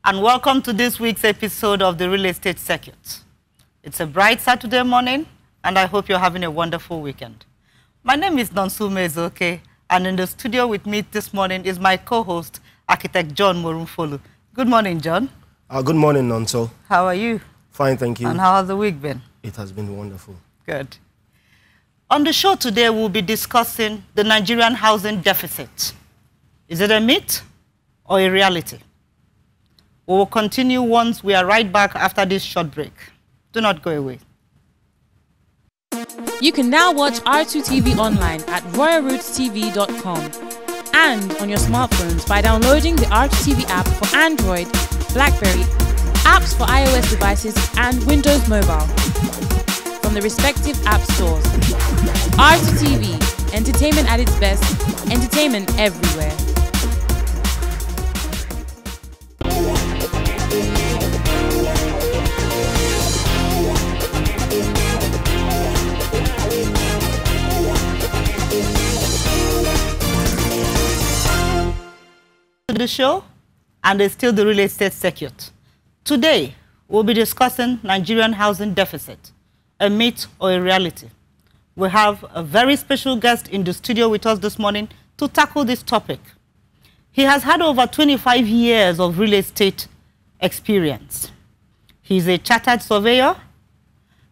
and welcome to this week's episode of the Real Estate Circuit. It's a bright Saturday morning, and I hope you're having a wonderful weekend. My name is Nonsume Ezoke, and in the studio with me this morning is my co-host, Architect John Morumfolu. Good morning, John. Good morning, Nonso. How are you? Fine, thank you. And how has the week been? It has been wonderful. Good. On the show today, we'll be discussing the Nigerian housing deficit. Is it a myth or a reality? We will continue once we are right back after this short break. Do not go away. You can now watch R2TV online at royalrootstv.com and on your smartphones by downloading the R2TV app for Android, BlackBerry, apps for iOS devices, and Windows Mobile from the respective app stores. R2TV, entertainment at its best, entertainment everywhere. The show, and it's still the real estate circuit. Today, we'll be discussing Nigerian housing deficit, a myth or a reality. We have a very special guest in the studio with us this morning to tackle this topic. He has had over 25 years of real estate experience. He's a chartered surveyor.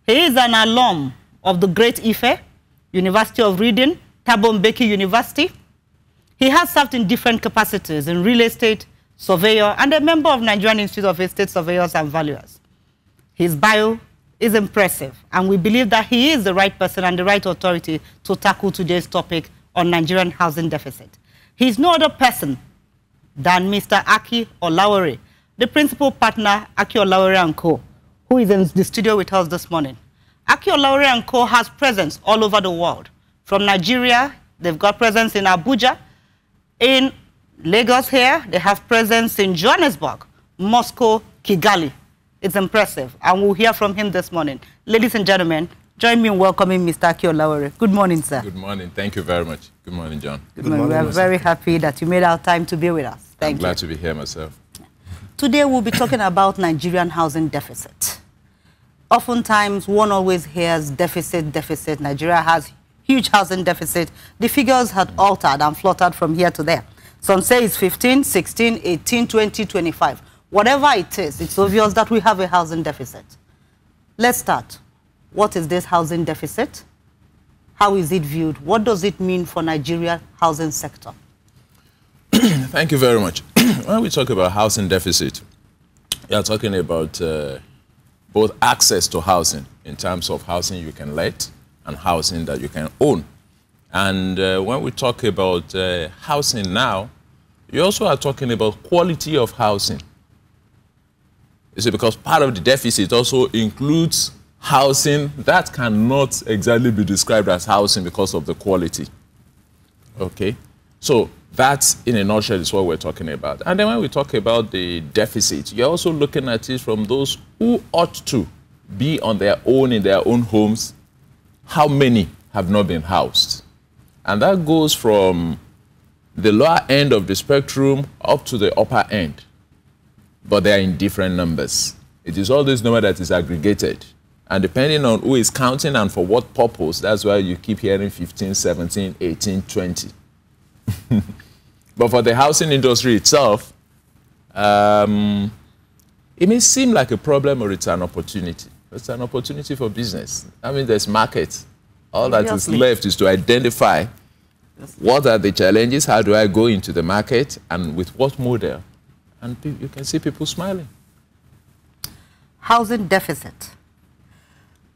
He is an alum of the Great Ife, University of Reading, Thabo Mbeki University. He has served in different capacities in real estate, surveyor, and a member of Nigerian Institute of Estate Surveyors and Valuers. His bio is impressive, and we believe that he is the right person and the right authority to tackle today's topic on Nigerian housing deficit. He is no other person than Mr. Akin Olawore, the principal partner, Akin Olawore & Co., who is in the studio with us this morning. Akin Olawore & Co. has presence all over the world. From Nigeria, they've got presence in Abuja. In Lagos here, they have presence in Johannesburg, Moscow, Kigali. It's impressive, and we'll hear from him this morning. Ladies and gentlemen, join me in welcoming Mr. Akin Olawore. Good morning, sir. Good morning. Thank you very much. Good morning, John. Good morning. We are very happy that you made our time to be with us. Thank you. I'm glad to be here myself. Today, we'll be talking about Nigerian housing deficit. Oftentimes, one always hears deficit. Nigeria has huge housing deficit. The figures had altered and fluttered from here to there. Some say it's 15, 16, 18, 20, 25. Whatever it is, it's obvious that we have a housing deficit. Let's start. What is this housing deficit? How is it viewed? What does it mean for Nigeria's housing sector? Thank you very much. When we talk about housing deficit, we are talking about both access to housing in terms of housing you can let and housing that you can own. And when we talk about housing now, you also are talking about quality of housing. You see, because part of the deficit also includes housing that cannot exactly be described as housing because of the quality. Okay? So that's, in a nutshell, is what we're talking about. And then when we talk about the deficit, you're also looking at it from those who ought to be on their own in their own homes. How many have not been housed? And that goes from the lower end of the spectrum up to the upper end. But they are in different numbers. It is all this number that is aggregated. And depending on who is counting and for what purpose, that's why you keep hearing 15, 17, 18, 20. But for the housing industry itself, it may seem like a problem or it's an opportunity. It's an opportunity for business. I mean, there's market. All that is left is to identify what are the challenges, how do I go into the market, and with what model. And you can see people smiling. Housing deficit.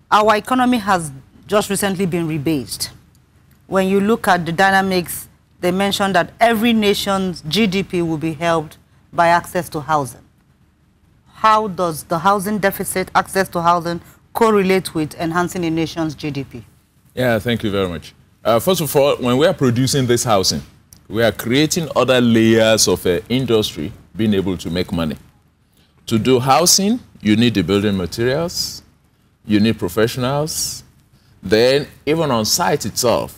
Our economy has just recently been rebased. When you look at the dynamics, they mentioned that every nation's GDP will be helped by access to housing. How does the housing deficit, access to housing, correlate with enhancing a nation's GDP? Yeah, thank you very much. First of all, when we are producing this housing, we are creating other layers of industry being able to make money. To do housing, you need the building materials, you need professionals. Then, even on site itself,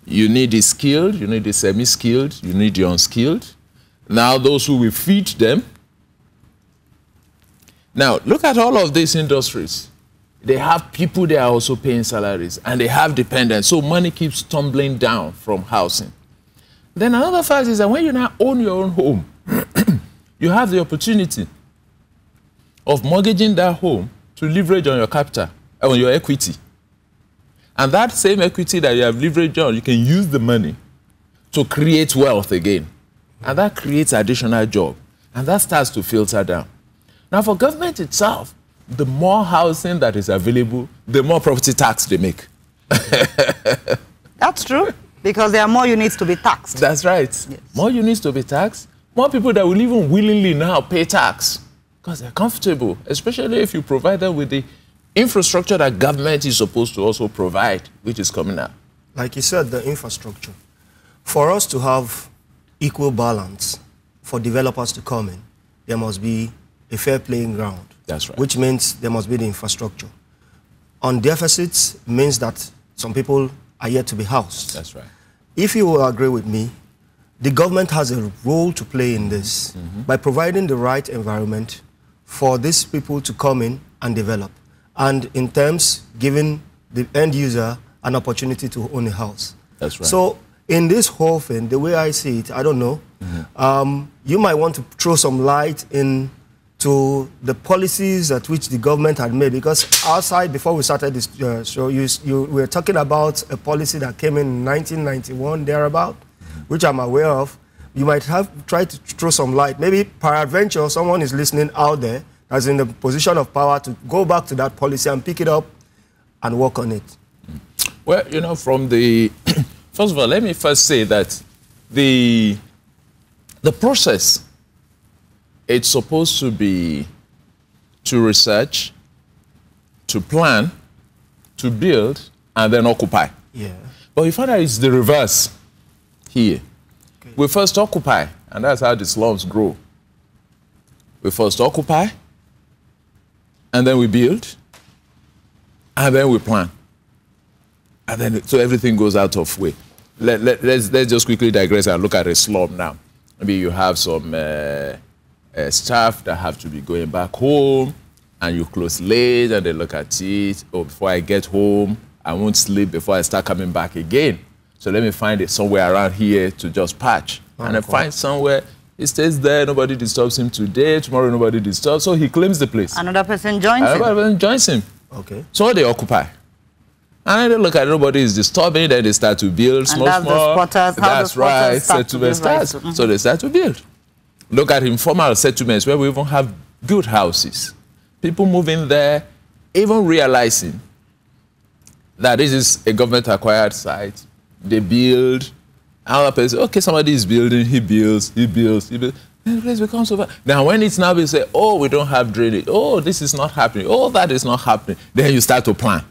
you need the skilled, you need the semi-skilled, you need the unskilled. Now, those who will feed them, Now, look at all of these industries. They have people they are also paying salaries, and they have dependents, so money keeps tumbling down from housing. Then another fact is that when you now own your own home, you have the opportunity of mortgaging that home to leverage on your capital, on your equity. And that same equity that you have leveraged on, you can use the money to create wealth again. And that creates additional job. And that starts to filter down. Now, for government itself, the more housing that is available, the more property tax they make. That's true, because there are more units to be taxed. That's right. Yes. More units to be taxed, more people that will even willingly now pay tax because they're comfortable, especially if you provide them with the infrastructure that government is supposed to also provide, which is coming out. Like you said, the infrastructure. For us to have equal balance, for developers to come in, there must be a fair playing ground. That's right. Which means there must be the infrastructure. On deficits means that some people are yet to be housed. That's right. If you will agree with me, the government has a role to play in this by providing the right environment for these people to come in and develop. And in terms, giving the end user an opportunity to own a house. That's right. So in this whole thing, the way I see it, I don't know, you might want to throw some light into the policies at which the government had made, because outside, before we started this show, you were talking about a policy that came in 1991, thereabout, which I'm aware of. You might have tried to throw some light. Maybe peradventure, someone is listening out there that's in the position of power to go back to that policy and pick it up and work on it. Well, you know, from the... First of all, let me first say that the process, it's supposed to be to research, to plan, to build, and then occupy. Yeah. But you find that it's the reverse here. Okay. We first occupy, and that's how the slums grow. We first occupy, and then we build, and then we plan. And then, so everything goes out of way. Let's just quickly digress and look at a slum now. Maybe you have some staff that have to be going back home, and you close late, and they look at it. Oh, before I get home, I won't sleep before I start coming back again. So let me find it somewhere around here to just patch. And I find somewhere, he stays there, nobody disturbs him today, tomorrow nobody disturbs, so he claims the place. Another person joins him. Another person joins him. Okay. So they occupy. And they look at nobody is disturbing, then they start to build small. That's right, settlement starts. So they start to build. Look at informal settlements where we even have good houses. People move in there, even realizing that this is a government-acquired site. They build. Another person, okay, somebody is building, he builds. Then the place becomes over. Now, when it's now, we say, oh, we don't have drainage. Oh, this is not happening. Oh, that is not happening. Then you start to plan.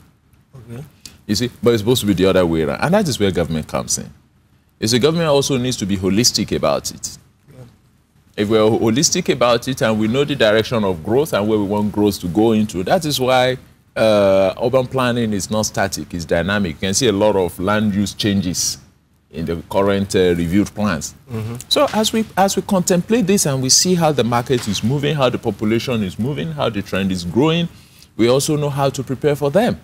Okay. You see, but it's supposed to be the other way around. And that is where government comes in. The government also needs to be holistic about it. Yeah. If we're holistic about it and we know the direction of growth and where we want growth to go into, that is why urban planning is not static, it's dynamic. You can see a lot of land use changes in the current reviewed plans. So as we contemplate this and we see how the market is moving, how the population is moving, how the trend is growing, we also know how to prepare for them.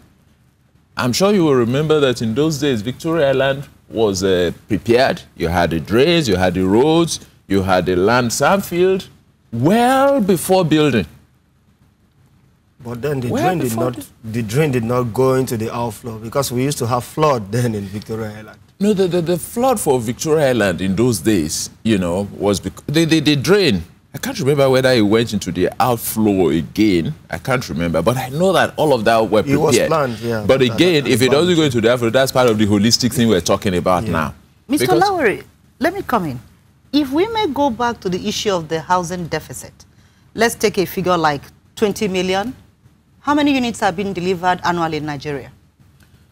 I'm sure you will remember that in those days, Victoria Island was prepared. You had the drains, you had the roads, you had the land sandfield, well before building. But then the drain did not go into the outflow, because we used to have flood then in Victoria Island. No, the flood for Victoria Island in those days, you know, was because the drain. I can't remember whether it went into the outflow again. I can't remember, but I know that all of that were prepared. It was planned, yeah. But again, if it doesn't go into the outflow, that's part of the holistic thing we're talking about now. Mr. Olawore, let me come in. If we may go back to the issue of the housing deficit, let's take a figure like 20 million. How many units are being delivered annually in Nigeria?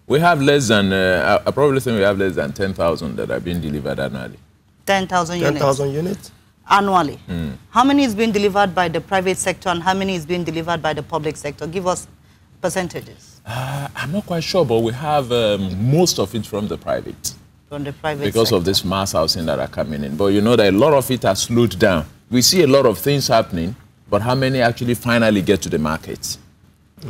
We have less than, I probably think we have less than 10,000 that are being delivered annually. 10,000 units? 10,000 units? Annually. How many is being delivered by the private sector and how many is being delivered by the public sector? Give us percentages. I'm not quite sure, but we have most of it from the private. From the private because sector. Of this mass housing that are coming in. But you know that a lot of it has slowed down. We see a lot of things happening, but how many actually finally get to the market?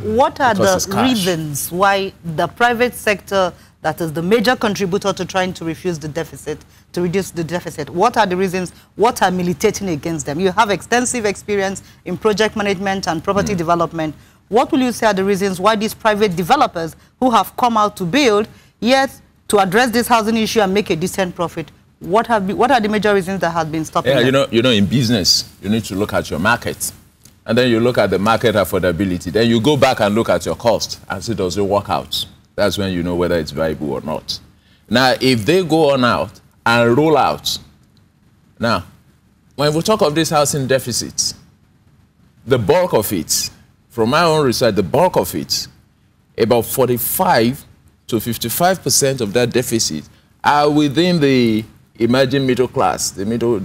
What are the reasons why the private sector, that is the major contributor to trying to reduce the deficit, what are the reasons, what are militating against them? You have extensive experience in project management and property development. What will you say are the reasons why these private developers who have come out to build, yet to address this housing issue and make a decent profit, what are the major reasons that have been stopping them? You know, in business, you need to look at your market. And then you look at the market affordability. Then you go back and look at your cost and see, does it work out? That's when you know whether it's viable or not. Now, if they go on out and roll out, now, when we talk of this housing deficit, the bulk of it, from my own research, the bulk of it, about 45 to 55% of that deficit are within the emerging middle class, the middle of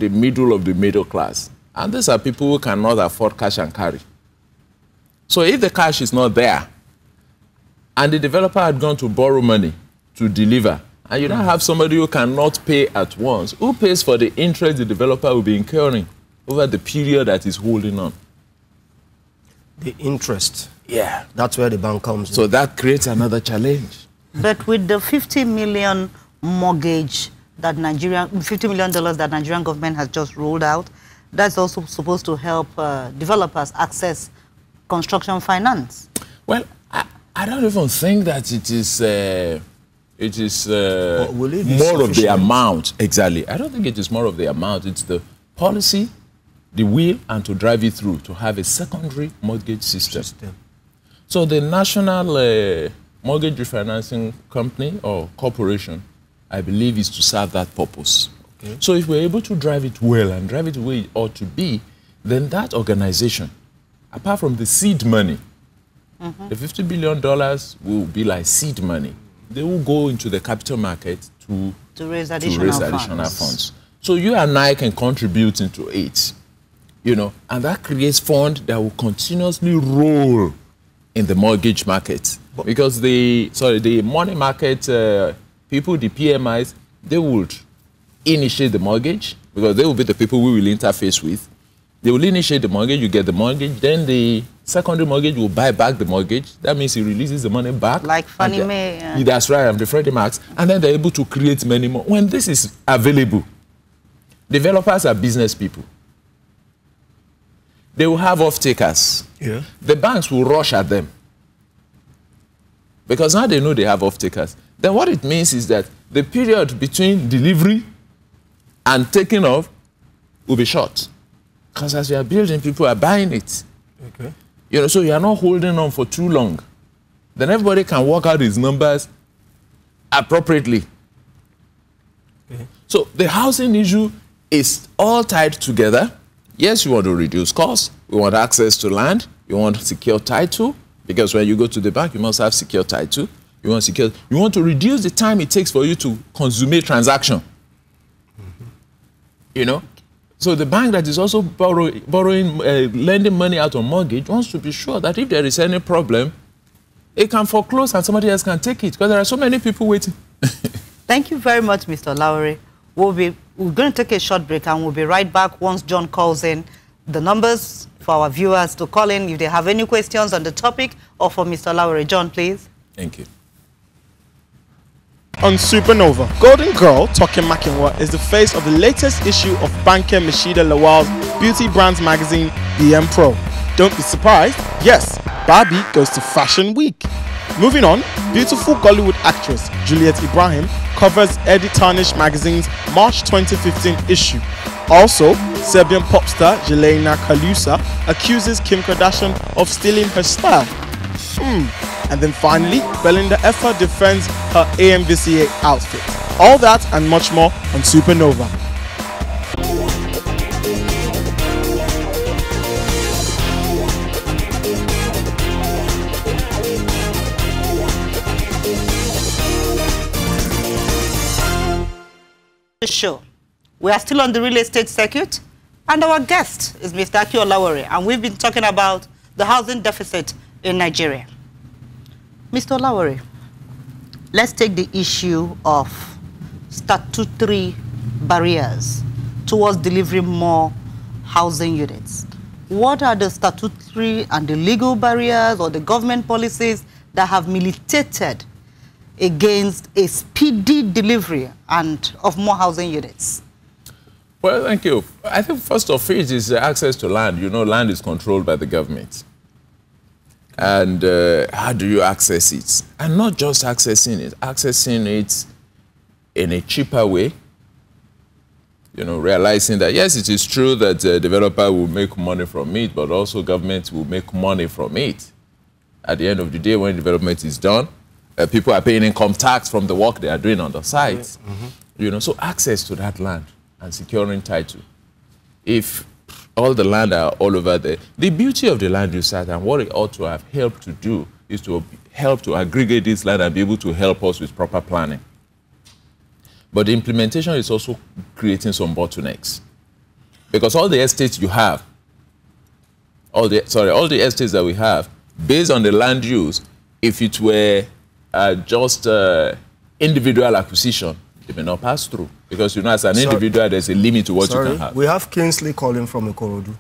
the middle class. And these are people who cannot afford cash and carry. So if the cash is not there, and the developer had gone to borrow money to deliver, and you don't have somebody who cannot pay at once, who pays for the interest the developer will be incurring over the period that he's holding on? The interest. Yeah. That's where the bank comes in. So that creates another challenge. But with the $50 million mortgage that $50 million that Nigerian government has just rolled out, that's also supposed to help developers access construction finance. Well, I don't even think that it is more of the amount. Exactly. I don't think it is more of the amount. It's the policy, the will, and to drive it through, to have a secondary mortgage system. So the National Mortgage Refinancing Company or Corporation, I believe, is to serve that purpose. Okay. So if we're able to drive it well and drive it the way it ought to be, then that organization, apart from the seed money, the $50 billion will be like seed money. They will go into the capital market to raise additional funds. So you and I can contribute into it, you know, and that creates fund that will continuously roll in the mortgage market. Because the money market people, the PMIs, they would initiate the mortgage, because they will be the people we will interface with. They will initiate the mortgage, you get the mortgage, then the secondary mortgage will buy back the mortgage. That means he releases the money back. Like Fannie Mae. That's right, and the Freddie Macs. And then they're able to create many more. When this is available, developers are business people. They will have off-takers. Yeah. The banks will rush at them, because now they know they have off-takers. Then what it means is that the period between delivery and taking off will be short. Because as you are building, people are buying it. Okay. You know, so you are not holding on for too long. Then everybody can work out his numbers appropriately. Okay. So the housing issue is all tied together. Yes, you want to reduce costs. We want access to land. You want secure title, because when you go to the bank, you must have secure title. You want to reduce the time it takes for you to consummate transaction. You know? So the bank that is also lending money out on mortgage wants to be sure that if there is any problem, it can foreclose and somebody else can take it, because there are so many people waiting. Thank you very much, Mr. Olawore. We're going to take a short break, and we'll be right back once John calls in. The numbers for our viewers to call in if they have any questions on the topic or for Mr. Olawore. John, please. Thank you. On Supernova, Golden Girl Toke Makinwa is the face of the latest issue of banker Mishida Lawal's beauty brands magazine, BM Pro. Don't be surprised, yes, Barbie goes to Fashion Week. Moving on, beautiful Gollywood actress Juliet Ibrahim covers Eddie Tarnish magazine's March 2015 issue. Also, Serbian pop star Jelena Kalusa accuses Kim Kardashian of stealing her style. And then finally, Belinda Effa defends her AMVCA outfit. All that and much more on Supernova. Show. We are still on the real estate circuit, and our guest is Mr. Akin Olawore, and we've been talking about the housing deficit in Nigeria. Mr. Olawore, let's take the issue of statutory barriers towards delivering more housing units. what are the statutory and the legal barriers or the government policies that have militated against a speedy delivery and of more housing units? Well, thank you. I think first of it is access to land. You know, land is controlled by the government. And how do you access it? And not just accessing it in a cheaper way. You know, realizing that, yes, it is true that the developer will make money from it, but also government will make money from it. At the end of the day, when development is done, people are paying income tax from the work they are doing on the site. You know, so access to that land and securing title. If all the land are all over there, the beauty of the land use act and what it ought to have helped to do is to help to aggregate this land and be able to help us with proper planning. But the implementation is also creating some bottlenecks. Because all the estates you have, all the estates that we have, based on the land use, if it were just individual acquisition, they may not pass through. Because, you know, as an individual, there's a limit to what you can have. We have Kingsley calling from Ikorodu.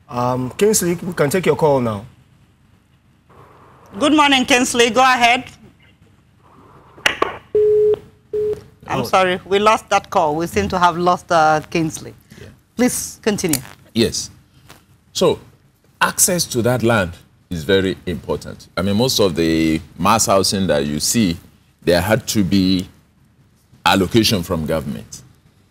Okay. Kingsley, we can take your call now. Good morning, Kingsley. Go ahead. I'm sorry, we lost that call. We seem to have lost Kingsley. Yeah. Please continue. Yes. So, access to that land is very important. I mean, most of the mass housing that you see, there had to be allocation from government.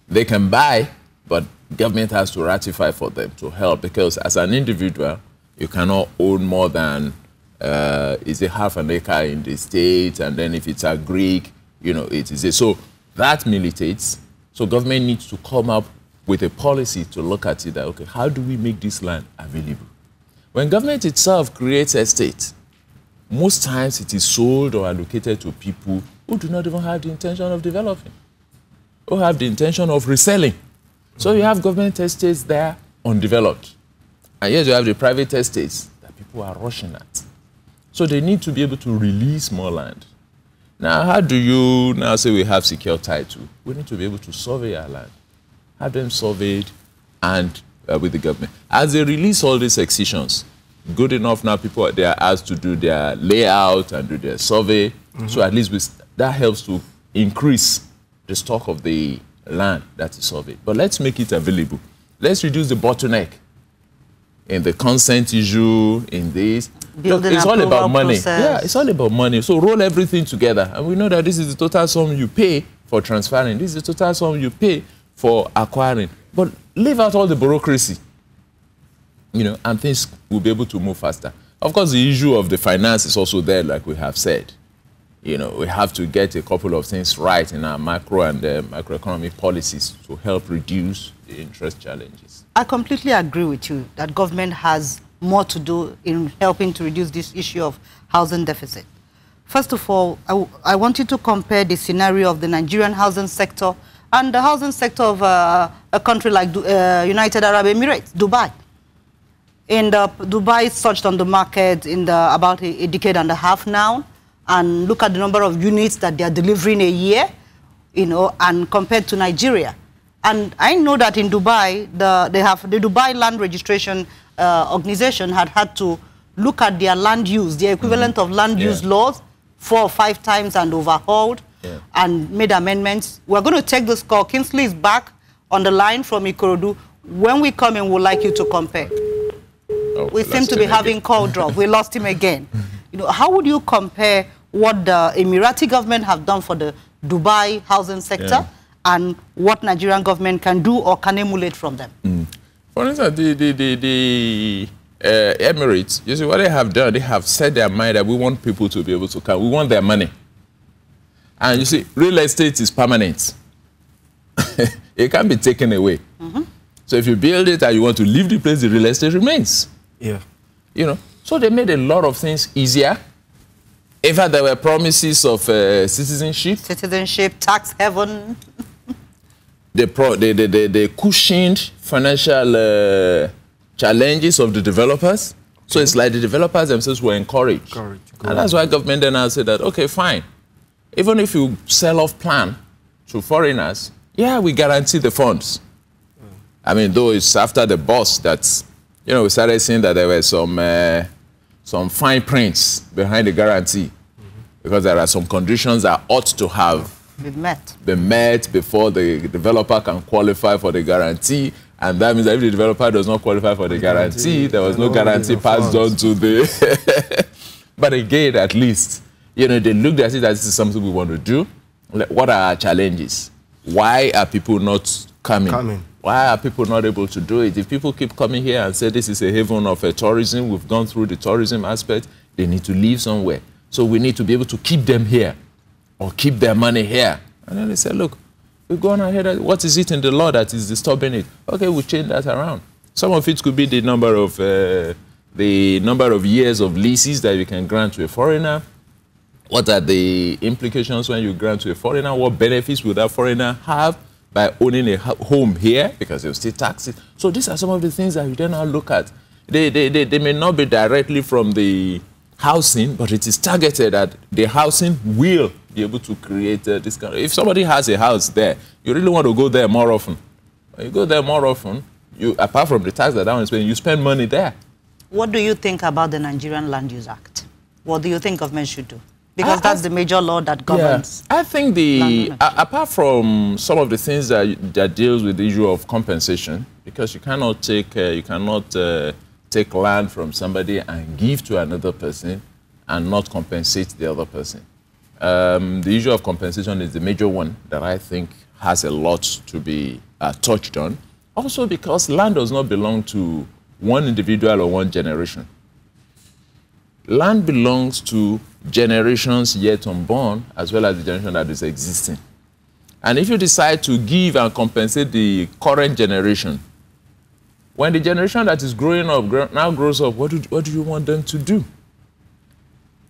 They can buy, but government has to ratify for them to help, because as an individual, you cannot own more than is a half an acre in the state, and then if it's a Greek, you know, it is a, so that militates. So government needs to come up with a policy to look at it that, okay, how do we make this land available? When government itself creates estate, most times it is sold or allocated to people who do not even have the intention of developing, who have the intention of reselling. So you have government estates there undeveloped. And yes, you have the private estates that people are rushing at. So they need to be able to release more land. Now, how do you now say we have secure title? We need to be able to survey our land, have them surveyed and with the government. As they release all these excisions, good enough now people they are asked to do their layout and do their survey. So at least that helps to increase the stock of the land that is surveyed. But let's make it available. Let's reduce the bottleneck in the consent issue, in this. Look, it's all about money. Process. Yeah, it's all about money. So roll everything together. And we know that this is the total sum you pay for transferring. This is the total sum you pay for acquiring. But leave out all the bureaucracy, you know, and things will be able to move faster. Of course, the issue of the finance is also there, like we have said. You know, we have to get a couple of things right in our macro and macroeconomic policies to help reduce the interest challenges. I completely agree with you that government has more to do in helping to reduce this issue of housing deficit. First of all, I want you to compare the scenario of the Nigerian housing sector and the housing sector of a country like United Arab Emirates, Dubai. Dubai surged on the market in about a decade and a half now, and look at the number of units that they are delivering a year, you know, and compared to Nigeria. And I know that in Dubai, the Dubai Land Registration Organization had to look at their land use, the equivalent of land use laws, 4 or 5 times and overhauled and made amendments. We're going to take this call. Kingsley is back on the line from Ikorodu. When we come in, we'd like you to compare. Oh, we seem to be having call drop. We lost him again. You know, how would you compare what the Emirati government have done for the Dubai housing sector and what Nigerian government can do or can emulate from them? For instance, the Emirates, you see what they have done, they have set their mind that we want people to be able to come. We want their money. And you see, real estate is permanent. It can't be taken away. So if you build it and you want to leave the place, the real estate remains. Yeah. You know, so they made a lot of things easier. In fact, there were promises of citizenship. Citizenship, tax heaven. They cushioned financial challenges of the developers. So it's like the developers themselves were encouraged. And that's why government then now said that, okay, fine. Even if you sell off plan to foreigners, yeah, we guarantee the funds. I mean, though it's after the boss that you know, we started seeing that there were some fine prints behind the guarantee, because there are some conditions that ought to have been met before the developer can qualify for the guarantee. And that means that if the developer does not qualify for the guarantee, there was no guarantee passed on to the... But again, at least, you know, they looked at it as this is something we want to do. What are our challenges? Why are people not coming? Why are people not able to do it? If people keep coming here and say this is a haven of tourism, we've gone through the tourism aspect, they need to live somewhere. So we need to be able to keep them here or keep their money here. And then they said, look, we've gone ahead. What is it in the law that is disturbing it? Okay, we'll change that around. Some of it could be the number of years of leases that you can grant to a foreigner. What are the implications when you grant to a foreigner? What benefits will that foreigner have by owning a home here? Because they'll still tax it. So these are some of the things that you then now look at. They may not be directly from the housing, but it is targeted at the housing will be able to create this kind of... If somebody has a house there, you really want to go there more often. When you go there more often, you, apart from the tax that one is paying, you spend money there. What do you think about the Nigerian Land Use Act? What do you think government should do? Because that's the major law that governs. Yeah, I think apart from some of the things that deals with the issue of compensation, because you cannot take land from somebody and give to another person and not compensate the other person. The issue of compensation is the major one that I think has a lot to be touched on. Also because land does not belong to one individual or one generation. Land belongs to generations yet unborn, as well as the generation that is existing. And if you decide to give and compensate the current generation, when the generation that is growing up now grows up, what do you want them to do?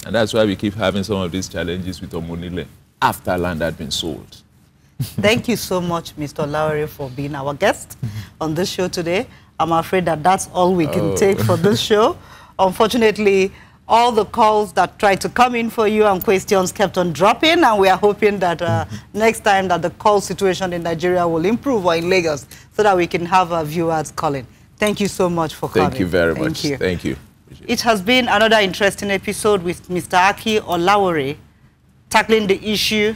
And that's why we keep having some of these challenges with Omonile after land had been sold. Thank you so much, Mr. Olawore, for being our guest on this show today. I'm afraid that that's all we can take for this show. Unfortunately, all the calls that tried to come in for you and questions kept on dropping, and we are hoping that next time that the call situation in Nigeria will improve, or in Lagos, so that we can have our viewers calling. Thank you so much for coming. Thank you very much. Thank you. It has been another interesting episode with Mr. Akin Olawore, tackling the issue.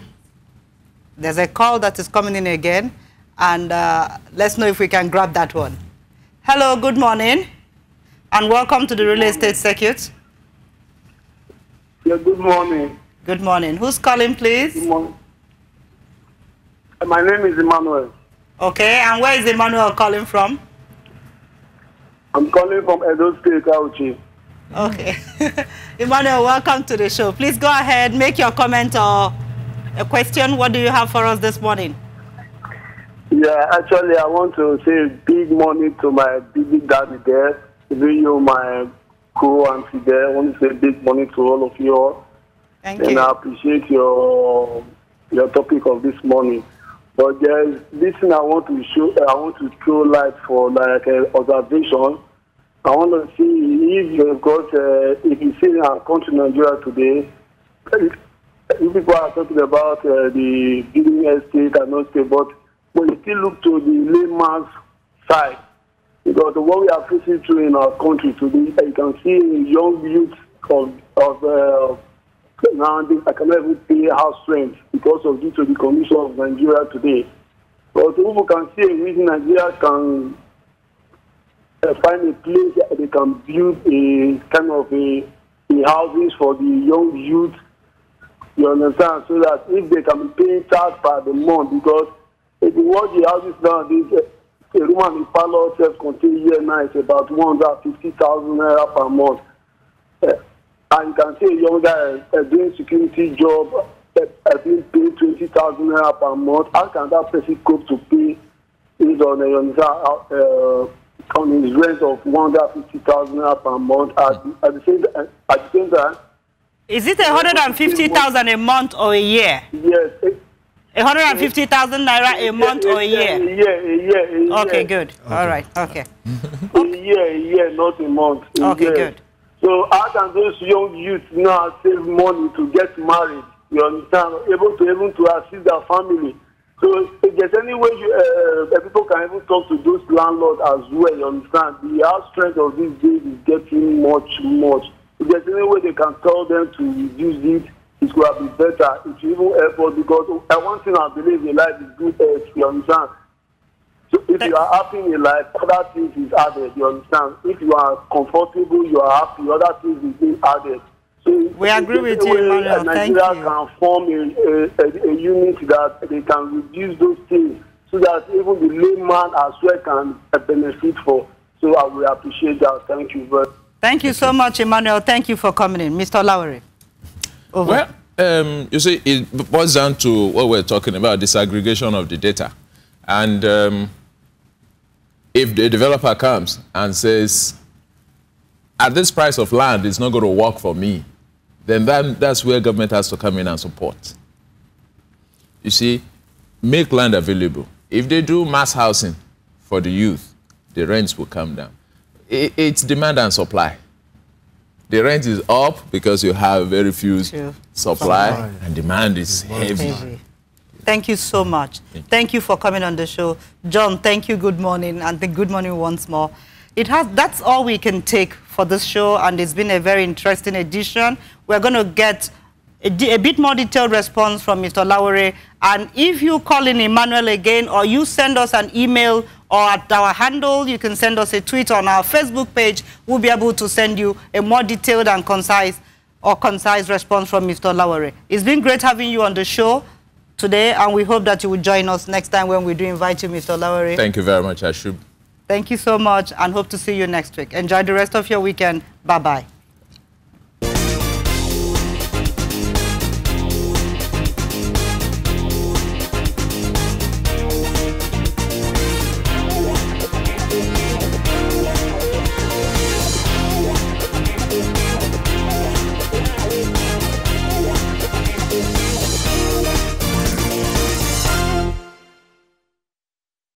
There's a call that is coming in again, and let's know if we can grab that one. Hello, good morning, and welcome to the Real Estate Circuit. Yeah, good morning. Good morning. Who's calling, please? Good morning. My name is Emmanuel. Okay, and where is Emmanuel calling from? I'm calling from Edo State, Auchi. Okay. Emmanuel, welcome to the show. Please go ahead, make your comment or a question. What do you have for us this morning? Yeah, actually, I want to say big morning to my big daddy there. You, my co-auntie there. I want to say big morning to all of you all. Thank you. And I appreciate your topic of this morning. But there's this thing I want to show. I want to throw light for like observation. I want to see if you've got if you see in our country, Nigeria today, people are talking about the building estate and not state, but when you still look to the layman's side, because what we are facing through in our country today, you can see young youth of now I cannot even pay house rent because of due to the condition of Nigeria today. But people can see a reason Nigeria can find a place that they can build a kind of a houses for the young youth. You understand? So that if they can be paying tax per the month, because if you watch the houses nowadays, a room and a parlor self-contained year now is about 150,000 naira per month. And you can see a young guy doing security job being paid 20,000 naira per month. How can that person cope to pay his on his rent of 150,000 naira per month at the same time? Is it 150,000 a month or a year? Yes. 150,000 naira a month or a year? A year. Okay, good. Okay. All right. Okay. A year, not a month. Okay, good. So how can those young youths now save money to get married? You understand? Able to assist their family. So if there's any way people can even talk to those landlords as well, you understand? The house strength of these days is getting much. If there's any way they can tell them to reduce it will be better. It will even help us because one thing I believe in life is good health, you understand? So if you are happy in life, other things is added, you understand? If you are comfortable, you are happy, other things is being added. So we agree with you, Emmanuel. Thank you. Nigeria can form a unit that they can reduce those things so that even the layman as well can benefit for. So I will appreciate that. Thank you very much. Thank you so much, Emmanuel. Thank you for coming in. Mr. Olawore. Over. Well, you see, it boils down to what we're talking about, disaggregation of the data. And if the developer comes and says, at this price of land, it's not going to work for me, then that's where government has to come in and support. You see, make land available. If they do mass housing for the youth, the rents will come down. It's demand and supply. The rent is up because you have very few supply, and demand is heavy. Thank you so much. Thank you for coming on the show. John, thank you. Good morning. And good morning once more. That's all we can take for this show, and it's been a very interesting edition. We're going to get a bit more detailed response from Mr. Olawore. And if you call in Emmanuel again, or you send us an email, or at our handle, you can send us a tweet on our Facebook page, we'll be able to send you a more detailed and concise response from Mr. Olawore. It's been great having you on the show today, and we hope that you will join us next time when we do invite you, Mr. Olawore. Thank you very much, Ashub. Thank you so much, and hope to see you next week. Enjoy the rest of your weekend. Bye-bye.